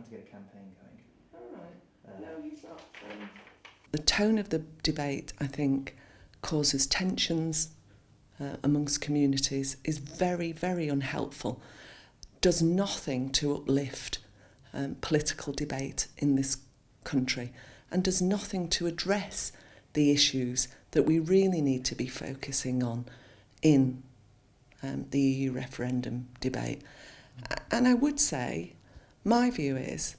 trying to get a campaign going. All right. No, he's not. The tone of the debate, I think, causes tensions amongst communities, is very, very unhelpful, does nothing to uplift political debate in this country, and does nothing to address the issues that we really need to be focusing on in the EU referendum debate. And I would say, my view is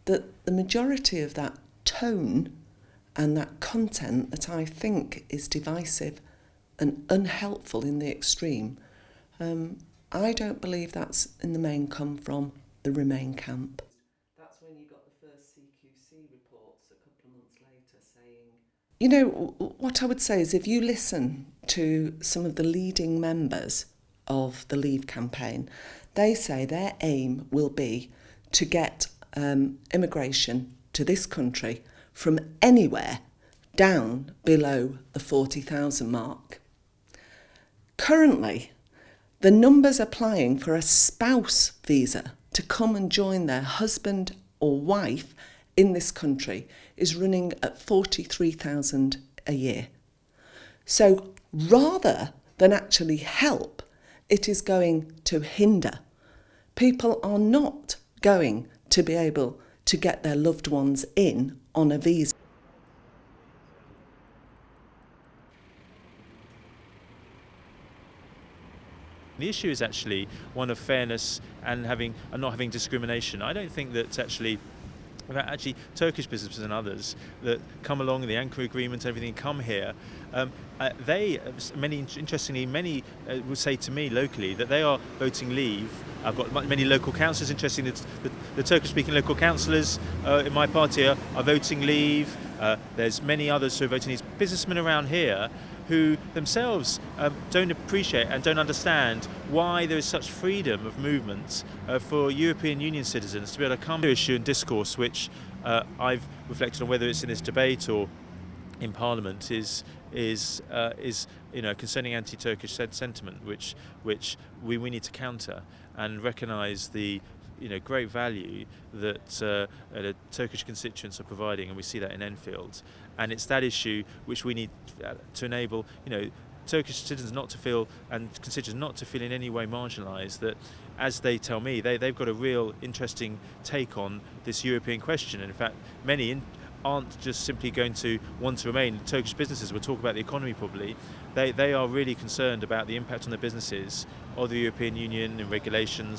that the majority of that tone and that content that I think is divisive and unhelpful in the extreme, I don't believe that's in the main come from the Remain camp. That's when you got the first CQC reports a couple of months later saying... You know, what I would say is if you listen to some of the leading members of the Leave campaign, they say their aim will be to get immigration to this country from anywhere down below the 40,000 mark. Currently, the numbers applying for a spouse visa to come and join their husband or wife in this country is running at 43,000 a year. So rather than actually help, it is going to hinder. People are not going to be able to get their loved ones in on a visa. The issue is actually one of fairness and not having discrimination. I don't think that actually Turkish businesses and others that come along in the Ankara Agreement and everything come here, many will say to me locally that they are voting Leave. I've got many local councillors. Interesting that the Turkish-speaking local councillors in my party are voting Leave. There's many others who are voting Leave. Businessmen around here who themselves don't appreciate and don't understand why there is such freedom of movement for European Union citizens to be able to come to issue and discourse, which I've reflected on whether it's in this debate or in Parliament, is concerning anti-Turkish sentiment, which we need to counter and recognise the great value that the Turkish constituents are providing, and we see that in Enfield. And it's that issue which we need to enable, Turkish citizens not to feel, and constituents not to feel in any way marginalised, that, as they tell me, they've got a real interesting take on this European question. And in fact, many aren't just simply going to want to remain. Turkish businesses, we'll talk about the economy probably, they are really concerned about the impact on their businesses of the European Union and regulations